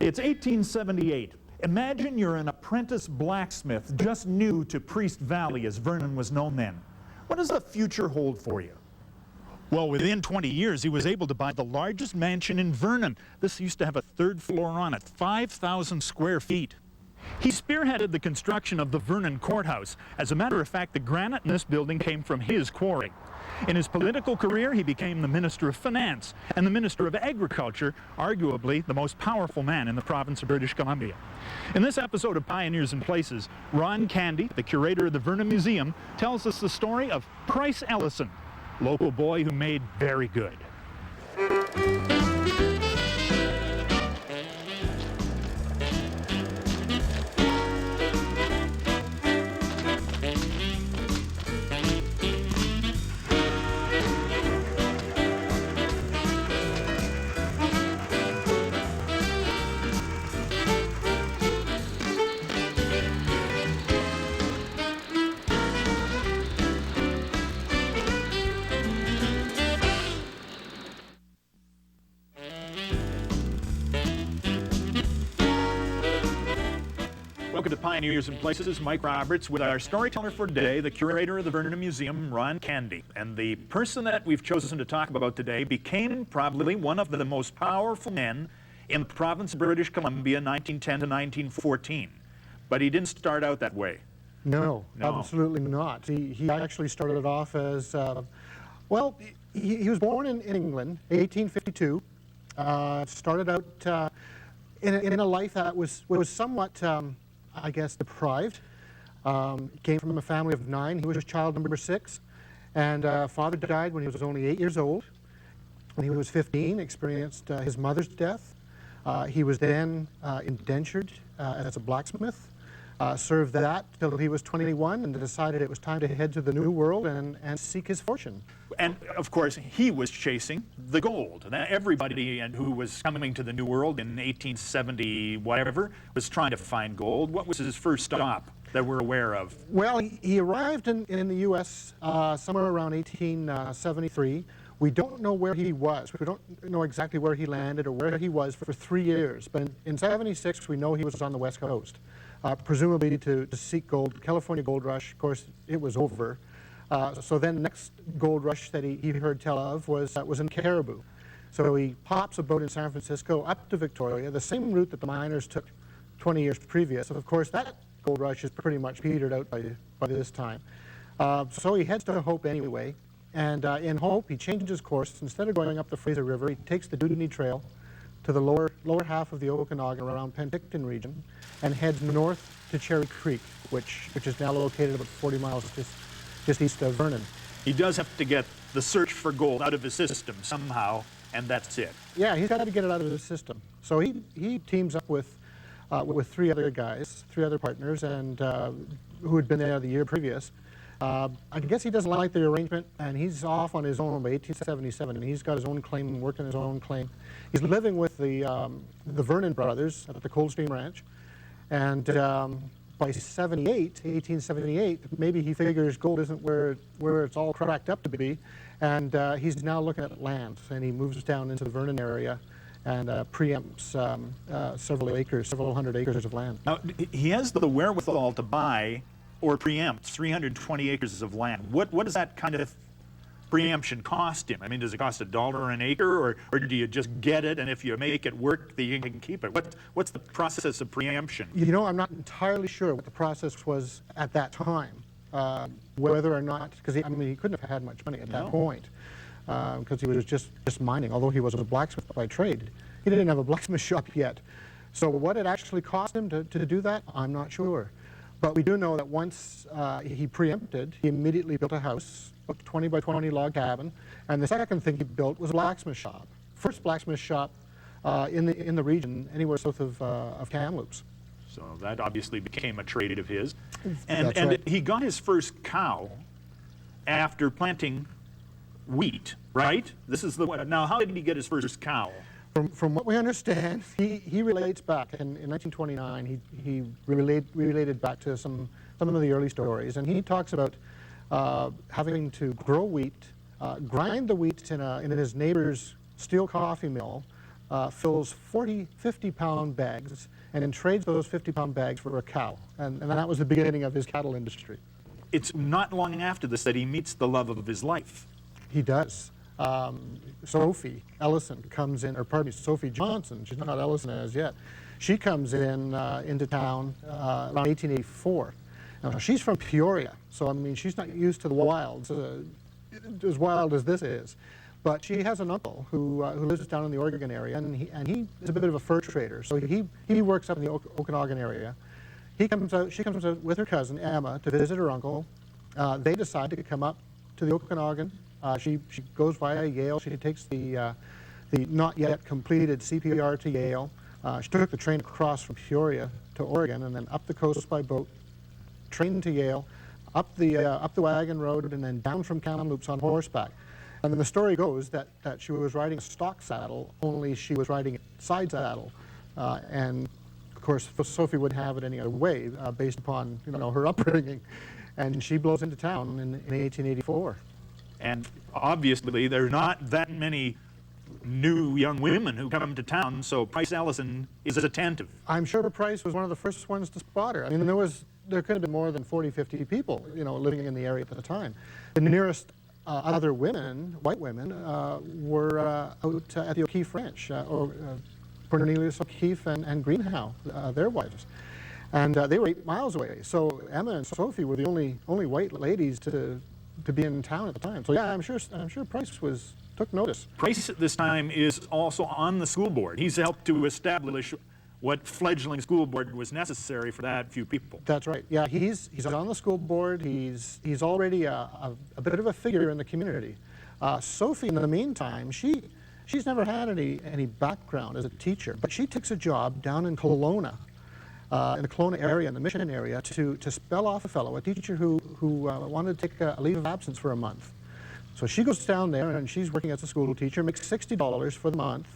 It's 1878. Imagine you're an apprentice blacksmith, just new to Priest Valley, as Vernon was known then. What does the future hold for you? Well, within 20 years, he was able to buy the largest mansion in Vernon. This used to have a third floor on it, 5,000 square feet. He spearheaded the construction of the Vernon Courthouse. As a matter of fact, the granite in this building came from his quarry. In his political career, he became the Minister of Finance and the Minister of Agriculture, arguably the most powerful man in the province of British Columbia. In this episode of Pioneers in Places, Ron Candy, the curator of the Vernon Museum, tells us the story of Price Ellison, local boy who made very good. Welcome to Pioneers in Places. Mike Roberts with our storyteller for today, the curator of the Vernon Museum, Ron Candy. And the person that we've chosen to talk about today became probably one of the most powerful men in the province of British Columbia, 1910 to 1914. But he didn't start out that way. No, absolutely not. He actually started off as, well, he was born in England, 1852. Started out in a life that was somewhat, I guess, deprived. Came from a family of 9. He was child number 6. And father died when he was only 8 years old. When he was 15, experienced his mother's death. He was then indentured as a blacksmith. Served that till he was 21 and decided it was time to head to the New World and seek his fortune. And of course, he was chasing the gold. Now, everybody who was coming to the New World in 1870 whatever was trying to find gold. What was his first stop that we're aware of? Well, he arrived in the U.S. Somewhere around 1873. We don't know where he was. We don't know exactly where he landed or where he was for 3 years. But in 76, we know he was on the West Coast. Presumably to seek gold. California gold rush, of course, it was over. So then the next gold rush that he heard tell of was in Caribou. So he pops a boat in San Francisco up to Victoria, the same route that the miners took 20 years previous. And of course, that gold rush is pretty much petered out by this time. So he heads to Hope anyway. And in Hope, he changes his course. Instead of going up the Fraser River, he takes the Dudney Trail to the lower half of the Okanagan around Penticton region and heads north to Cherry Creek, which is now located about 40 miles just east of Vernon. He does have to get the search for gold out of his system somehow, and that's it. Yeah, he's got to get it out of his system. So he teams up with 3 other guys, 3 other partners, and who had been there the year previous. I guess he doesn't like the arrangement, and he's off on his own by 1877, and he's got his own claim and working his own claim. He's living with the Vernon brothers at the Coldstream Ranch, and by 1878, maybe he figures gold isn't where it's all cracked up to be, and he's now looking at land, and he moves down into the Vernon area and preempts several hundred acres of land. Now, he has the wherewithal to buy or preempt 320 acres of land. What does that kind of preemption cost him? I mean, does it cost $1 an acre, or do you just get it, and if you make it work, then you can keep it? What's the process of preemption? You know, I'm not entirely sure what the process was at that time, whether or not, because he couldn't have had much money at that point, because he was just mining, although he was a blacksmith by trade. He didn't have a blacksmith shop yet. So what it actually cost him to do that, I'm not sure. But we do know that once he preempted, he immediately built a house, a 20 by 20 log cabin, and the second thing he built was a blacksmith shop. First blacksmith shop in the region, anywhere south of Kamloops. So that obviously became a trade of his. That's And right. he got his first cow after planting wheat, right? This is the one. Now, how did he get his first cow? From what we understand, he relates back, in 1929, he related back to some of the early stories, and he talks about having to grow wheat, grind the wheat in his neighbor's steel coffee mill, fills 50-pound bags and then trades those 50-pound bags for a cow. And that was the beginning of his cattle industry. It's not long after this that he meets the love of his life. He does. Sophie Ellison comes in, or pardon me, Sophie Johnson, she's not Ellison as yet. She comes in into town around 1884. Now, she's from Peoria, so I mean, she's not used to the wilds, as wild as this is. But she has an uncle who lives down in the Oregon area, and he is a bit of a fur trader. So he works up in the Okanagan area. She comes out with her cousin Emma to visit her uncle. They decide to come up to the Okanagan. She goes via Yale. She takes the not yet completed CPR to Yale. She took the train across from Peoria to Oregon, and then up the coast by boat, train to Yale, up the wagon road, and then down from Kamloops on horseback. And then the story goes that she was riding a stock saddle, only she was riding a side saddle. And of course, Sophie wouldn't have it any other way, based upon her upbringing. And she blows into town in 1884. And obviously, there are not that many new young women who come to town, so Price Ellison is attentive. I'm sure Price was one of the first ones to spot her. I mean, there could have been more than 40, 50 people, living in the area at the time. The nearest other women, white women, were out at the O'Keefe Ranch, Cornelius O'Keefe and Greenhow, their wives. And they were 8 miles away. So Emma and Sophie were the only white ladies to be in town at the time. So yeah, I'm sure Price took notice. Price at this time is also on the school board. He's helped to establish what fledgling school board was necessary for that few people. That's right. Yeah, he's on the school board. He's already a bit of a figure in the community. Sophie, in the meantime, she's never had any background as a teacher, but she takes a job down in Kelowna, in the Kelowna area, in the Mission area, to spell off a fellow, a teacher who wanted to take a leave of absence for a month. So she goes down there, and she's working as a school teacher, makes $60 for the month,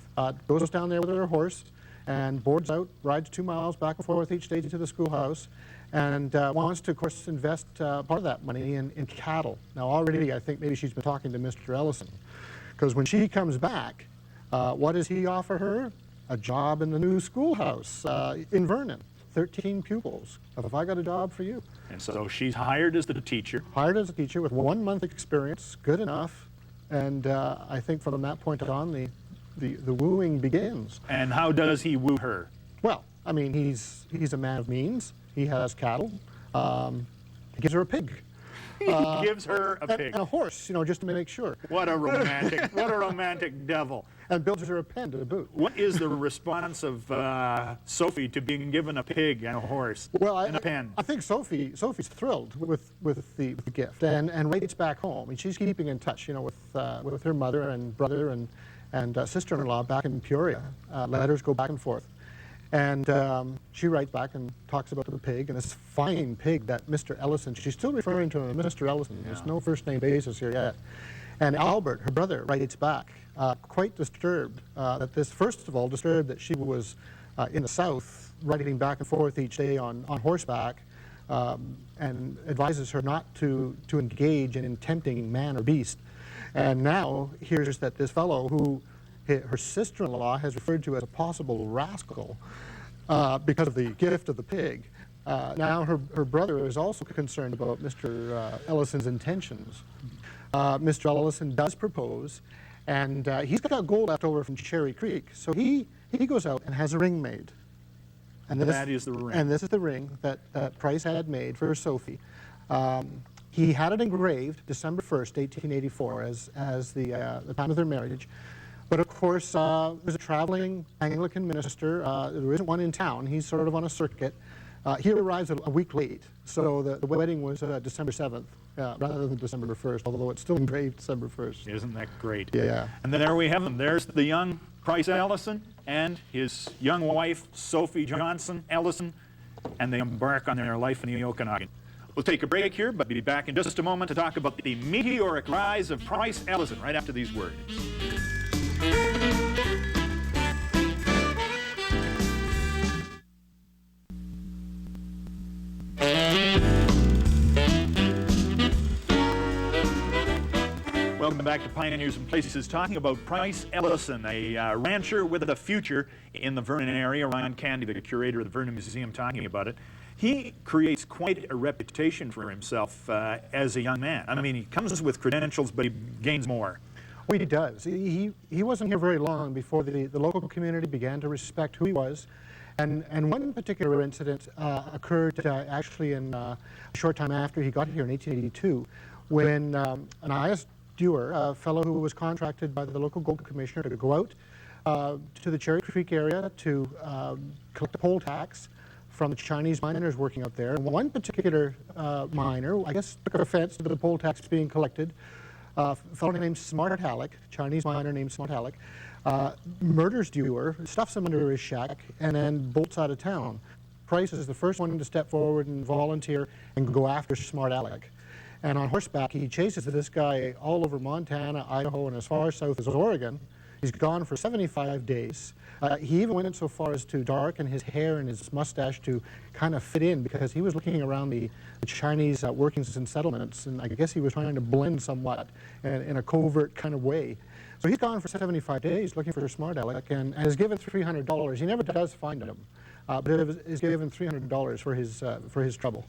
goes down there with her horse, and boards out, rides 2 miles back and forth each day to the schoolhouse, and wants to, of course, invest part of that money in cattle. Now, already, I think maybe she's been talking to Mr. Ellison, because when she comes back, what does he offer her? A job in the new schoolhouse in Vernon. 13 pupils. Have I got a job for you? And so she's hired as the teacher. Hired as a teacher with 1 month experience, good enough, and I think from that point on, the wooing begins. And how does he woo her? Well, I mean, he's a man of means. He has cattle. He gives her a pig. He gives her a pig. And a horse, just to make sure. What a romantic devil. And builds her a pen to boot. What is the response of Sophie to being given a pig and a horse and a pen? I think Sophie's thrilled with the gift and writes back home. And she's keeping in touch, with her mother and brother and sister-in-law back in Peoria. Letters go back and forth. And she writes back and talks about the pig, and this fine pig that Mr. Ellison, she's still referring to him as Mr. Ellison. There's no first name basis here yet. And Albert, her brother, writes back, quite disturbed first of all, disturbed that she was in the South, riding back and forth each day on horseback, and advises her not to engage in tempting man or beast. And now hears that this fellow who her sister-in-law has referred to as a possible rascal because of the gift of the pig. Now her brother is also concerned about Mr. Ellison's intentions. Mr. Ellison does propose, and he's got gold left over from Cherry Creek, so he goes out and has a ring made. And that is the ring. And this is the ring that Price had made for Sophie. He had it engraved December 1st, 1884, as the time of their marriage. But of course, there's a traveling Anglican minister. There isn't one in town. He's sort of on a circuit. He arrives a week late, so the wedding was December 7th, rather than December 1st, although it's still engraved December 1st. Isn't that great? Yeah. And then there we have them. There's the young Price Ellison and his young wife, Sophie Johnson Ellison, and they embark on their life in the Okanagan. We'll take a break here, but be back in just a moment to talk about the meteoric rise of Price Ellison right after these words. Welcome back to Pioneers and Places, talking about Bryce Ellison, a rancher with a future in the Vernon area. Ryan Candy, the curator of the Vernon Museum, talking about it. He creates quite a reputation for himself as a young man. I mean, he comes with credentials, but he gains more. Well, he does. He wasn't here very long before the local community began to respect who he was. And one particular incident occurred actually in a short time after he got here in 1882, when an ISDer, a fellow who was contracted by the local gold commissioner to go out to the Cherry Creek area to collect a poll tax from the Chinese miners working out there. And one particular miner, I guess, took offense to the poll tax being collected. A fellow named Smart Halleck, Chinese miner named Smart Halleck, murders Dewar, stuffs him under his shack, and then bolts out of town. Price is the first one to step forward and volunteer and go after Smart Halleck. And on horseback, he chases this guy all over Montana, Idaho, and as far south as Oregon. He's gone for 75 days. He even went so far as to darken his hair and his mustache to kind of fit in, because he was looking around the Chinese workings and settlements, and I guess he was trying to blend somewhat in a covert kind of way. So he's gone for 75 days looking for Smart Halleck and is given $300. He never does find him, but is given $300 for his trouble.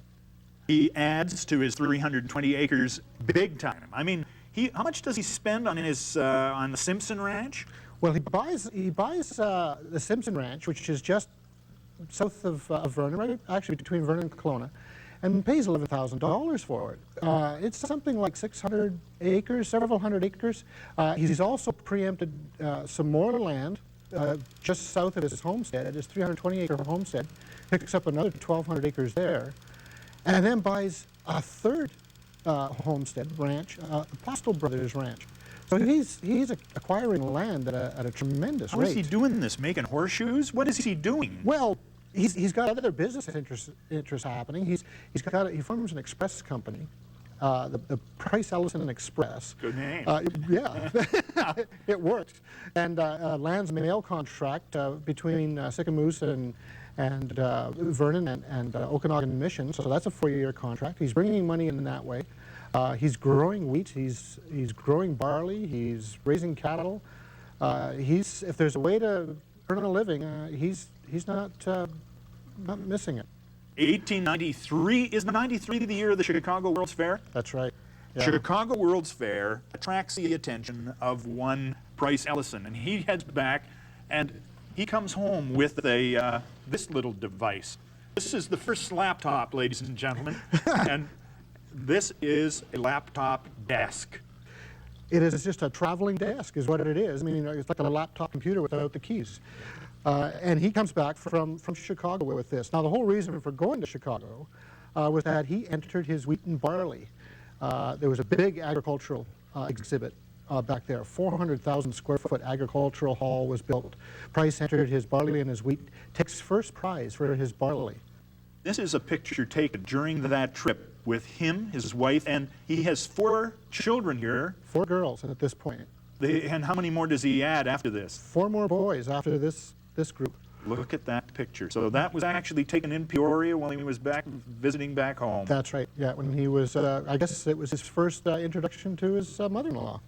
He adds to his 320 acres big time. I mean, how much does he spend on his on the Simpson Ranch? Well, he buys the Simpson Ranch, which is just south of Vernon, right actually between Vernon and Kelowna, and pays $11,000 for it. It's something like 600 acres, several hundred acres. He's also preempted some more land just south of his homestead, his 320-acre homestead, picks up another 1,200 acres there, and then buys a third homestead ranch, the Postle Brothers Ranch. So he's acquiring land at a tremendous rate. How is he doing this? Making horseshoes? What is he doing? Well, he's got other business interests happening. He forms an express company, the Bryce Ellison Express. Good name. Yeah, it works. And lands mail contract between Sicamous and Vernon and Okanagan Mission. So that's a 4-year contract. He's bringing money in that way. He's growing wheat. He's growing barley. He's raising cattle. If there's a way to earn a living, he's not missing it. 1893, is 93 the year of the Chicago World's Fair? That's right. Yeah. Chicago World's Fair attracts the attention of one Bryce Ellison, and he heads back, and he comes home with this little device. This is the first laptop, ladies and gentlemen, and this is a laptop desk. It is just a traveling desk is what it is. I mean, it's like a laptop computer without the keys. And he comes back from Chicago with this. Now, the whole reason for going to Chicago was that he entered his wheat and barley. There was a big agricultural exhibit back there. 400,000 square foot agricultural hall was built. Bryce entered his barley and his wheat, takes first prize for his barley. This is a picture taken during that trip with him, his wife, and he has 4 children here. 4 girls at this point. And how many more does he add after this? 4 more boys after this group. Look at that picture. So that was actually taken in Peoria while he was visiting back home. That's right. Yeah, when he was, I guess it was his first introduction to his mother-in-law.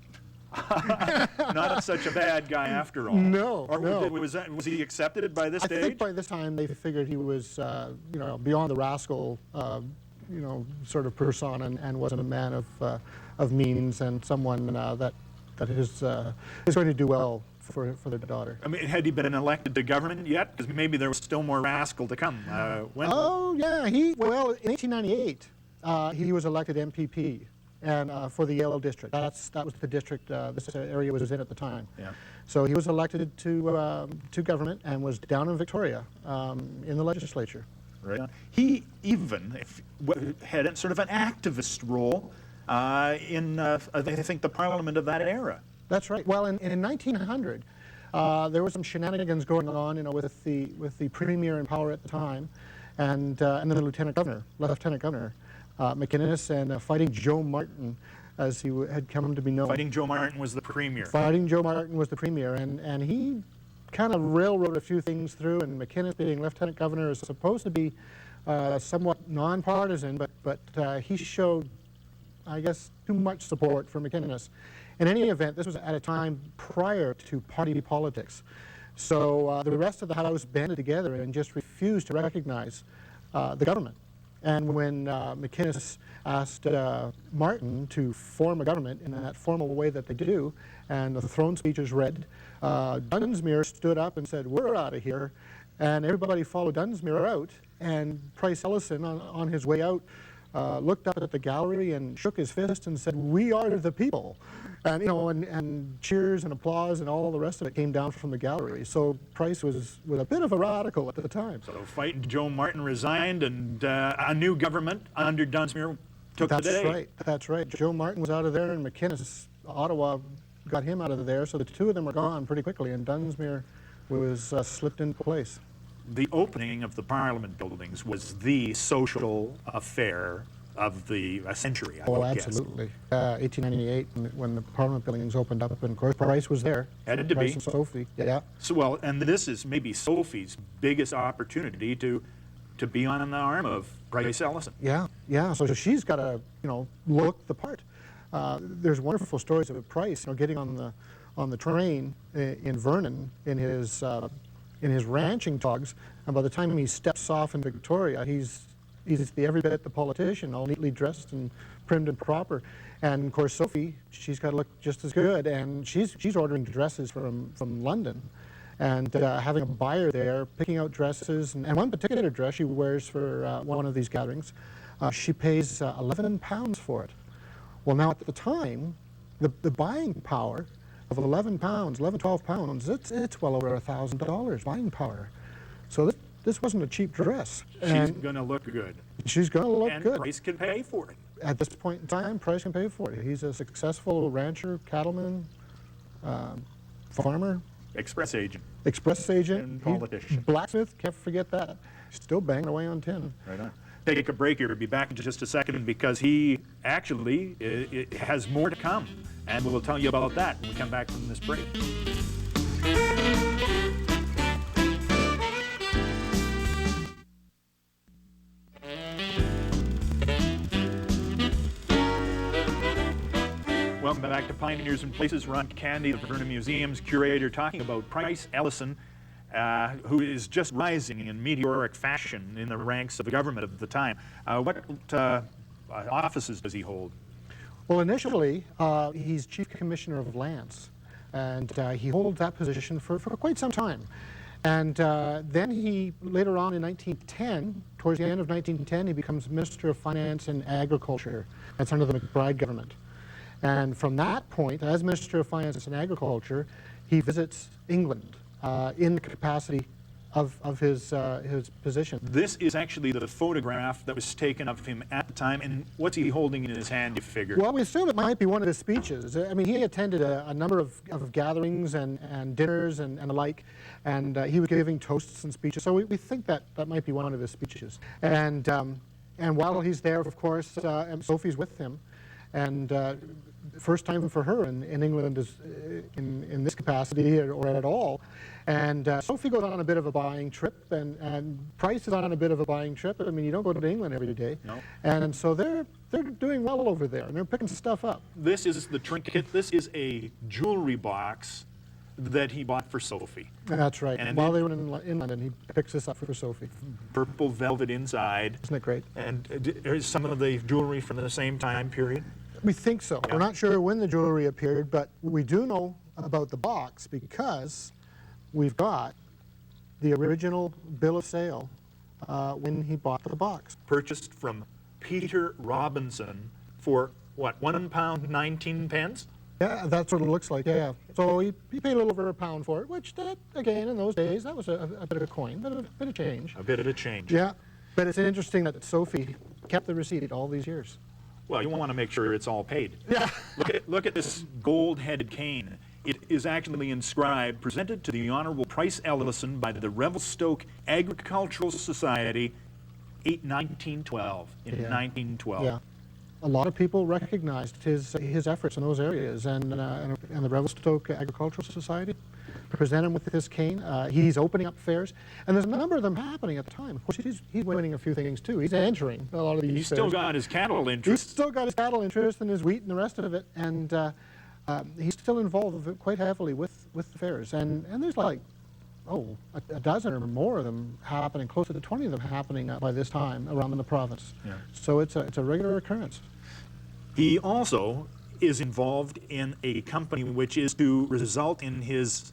Not such a bad guy after all. No, or no. Was he accepted by this stage? I think by this time they figured he was, beyond the rascal, sort of persona, and wasn't a man of means and someone that is going to do well for their daughter. I mean, had he been elected to government yet? Because maybe there was still more rascal to come. Oh yeah, in 1898 he was elected MPP. And for the Yellow District. That was the district this area was in at the time. Yeah. So he was elected to government and was down in Victoria in the legislature. Right. He even had sort of an activist role in, I think, the Parliament of that era. That's right. Well, in 1900, there was some shenanigans going on, with the premier in power at the time, and then the lieutenant governor. McInnes and Fighting Joe Martin, as he had come to be known. Fighting Joe Martin was the premier. Fighting Joe Martin was the premier, and he kind of railroaded a few things through, and McInnes, being lieutenant governor, is supposed to be somewhat nonpartisan, but he showed, I guess, too much support for McInnes. In any event, this was at a time prior to party politics. So the rest of the House banded together and just refused to recognize the government. And when McInnes asked Martin to form a government in that formal way that they do, and the throne speech is read, Dunsmuir stood up and said, "We're out of here." And everybody followed Dunsmuir out, and Price Ellison, on his way out, looked up at the gallery and shook his fist and said, "We are the people." And, you know, and cheers and applause and all the rest of it came down from the gallery. So Price was a bit of a radical at the time. So fighting Joe Martin resigned, and a new government under Dunsmuir took the day. That's right. That's right. Joe Martin was out of there, and McInnes, Ottawa, got him out of there. So the two of them were gone pretty quickly, and Dunsmuir was slipped into place. The opening of the Parliament buildings was the social affair of the century, I would guess. Absolutely. 1898, when the Parliament buildings opened up, and of course Price was there. Had to Price be. and Sophie. Yeah. So, well, and this is maybe Sophie's biggest opportunity to be on the arm of Price Ellison. Yeah. So she's got to, you know, look the part. There's wonderful stories of Price, you know, getting on the train in Vernon in his ranching togs, and by the time he steps off in Victoria, he's every bit the politician, all neatly dressed and primed and proper. And of course Sophie, she's got to look just as good, and she's ordering dresses from London, and having a buyer there picking out dresses, and one particular dress she wears for one of these gatherings, she pays £11 for it. Well, now at the time, the buying power of £11, £12, it's well over $1,000 buying power. So this wasn't a cheap dress. She's going to look good. She's going to look good. And Price can pay for it. At this point in time, Price can pay for it. He's a successful rancher, cattleman, farmer. Express agent. And politician. Blacksmith, can't forget that. Still banging away on tin. Right on. Take a break here. We'll be back in just a second, because he actually it has more to come, and we'll tell you about that when we come back from this break. Welcome back to Pioneers and Places. Ron Candy, the Vernon Museum's curator, talking about Price Ellison, who is just rising in meteoric fashion in the ranks of the government of the time. What offices does he hold? Well, initially, he's Chief Commissioner of Lands, and he holds that position for quite some time. And then he, later on in 1910, towards the end of 1910, he becomes Minister of Finance and Agriculture. That's under the McBride government. And from that point, as Minister of Finance and Agriculture, he visits England in the capacity of his position. This is actually the photograph that was taken of him at the time, and what's he holding in his hand, you figure? Well, we assume it might be one of his speeches. I mean, he attended a number of gatherings and dinners and the like, and he was giving toasts and speeches, so we think that might be one of his speeches. And while he's there, of course, Sophie's with him, and first time for her in England is in this capacity or at all. And Sophie goes on a bit of a buying trip, and Price is on a bit of a buying trip. I mean, you don't go to England every day. No. And so they're doing well over there, and they're picking stuff up. This is the trinket. This is a jewelry box that he bought for Sophie. That's right. And while they were in London, he picks this up for Sophie. Purple velvet inside. Isn't it great? And is some of the jewelry from the same time period? We think so. Yeah. We're not sure when the jewelry appeared, but we do know about the box because we've got the original bill of sale when he bought the box. Purchased from Peter Robinson for, what, £1.19? Yeah, that's what it looks like, yeah. So he paid a little over £1 for it, which, that, again, in those days, that was a bit of a coin, but a bit of change. A bit of a change. Yeah, but it's interesting that Sophie kept the receipt all these years. Well, you want to make sure it's all paid. Yeah. Look at this gold-headed cane. It is actually inscribed, presented to the Honorable Price Ellison by the Revelstoke Agricultural Society, 1912. In 1912. Yeah. A lot of people recognized his efforts in those areas, and the Revelstoke Agricultural Society present him with this cane. He's opening up fairs, and there's a number of them happening at the time. Of course, he's winning a few things too. He's entering a lot of these He's fairs. still got his cattle interest. He's still got his cattle interest and his wheat and the rest of it, and he's still involved quite heavily with the fairs. And there's like, a dozen or more of them happening, close to 20 of them happening by this time around in the province. Yeah. So it's a regular occurrence. He also is involved in a company which is to result in his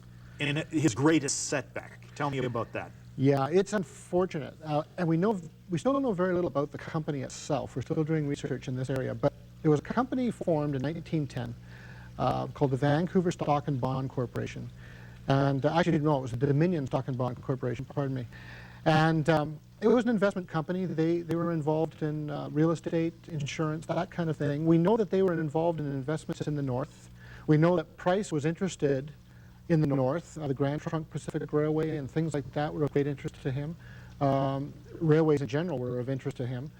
greatest setback. Tell me about that. Yeah, it's unfortunate, and we still don't know very little about the company itself. We're still doing research in this area, but there was a company formed in 1910 called the Vancouver Stock and Bond Corporation, and I actually didn't know it was the Dominion Stock and Bond Corporation. Pardon me, and it was an investment company. They were involved in real estate, insurance, that kind of thing. We know that they were involved in investments in the north. We know that Price was interested in the north. The Grand Trunk Pacific Railway and things like that were of great interest to him. Railways in general were of interest to him.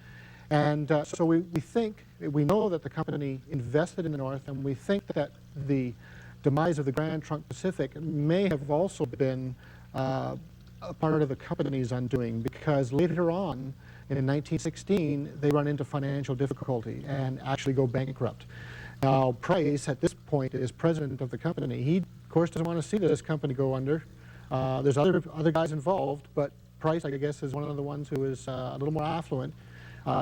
And so we know that the company invested in the north, and we think that the demise of the Grand Trunk Pacific may have also been a part of the company's undoing, because later on, in 1916, they run into financial difficulty and actually go bankrupt. Now, Price, at this point, is president of the company. He, of course, doesn't want to see this company go under. There's other guys involved, but Price, I guess, is one of the ones who is a little more affluent.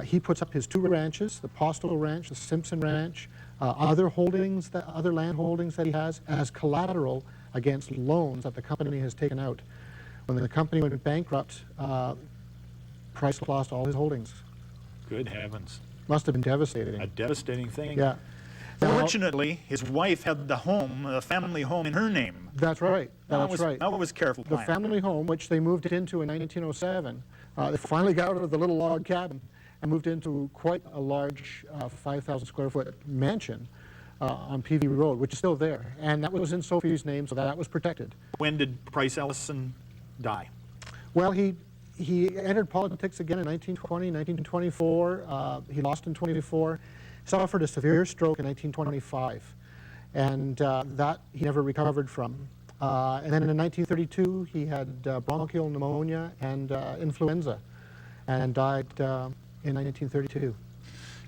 He puts up his 2 ranches, the Postal Ranch, the Simpson Ranch, other land holdings that he has as collateral against loans that the company has taken out. When the company went bankrupt, Price lost all his holdings. Good heavens. Must have been devastating. A devastating thing. Yeah. Fortunately, his wife had the family home in her name. That's right. That's right. That was careful The planning. family home, which they moved into in 1907, they finally got out of the little log cabin and moved into quite a large 5,000 square foot mansion on PV Road, which is still there. And that was in Sophie's name, so that was protected. When did Price Ellison die? Well, he entered politics again in 1920, 1924. He lost in 24. Suffered a severe stroke in 1925, and that he never recovered from. And then in 1932, he had bronchial pneumonia and influenza, and died in 1932.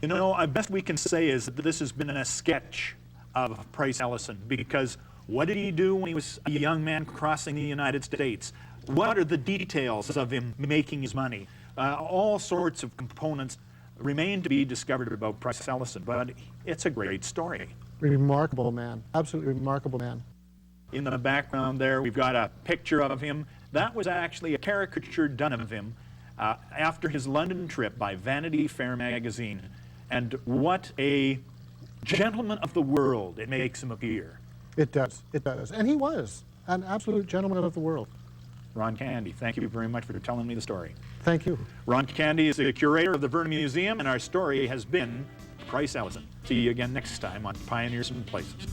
You know, best we can say is that this has been a sketch of Price Ellison, because what did he do when he was a young man crossing the United States? What are the details of him making his money? All sorts of components remain to be discovered about Price Ellison, but it's a great story. Remarkable man, absolutely remarkable man. In the background there, we've got a picture of him. That was actually a caricature done of him after his London trip by Vanity Fair magazine. And what a gentleman of the world it makes him appear. It does, it does. And he was an absolute gentleman of the world. Ron Candy, thank you very much for telling me the story. Thank you. Ron Candy is the curator of the Vernon Museum, and our story has been Price Ellison. See you again next time on Pioneers and Places.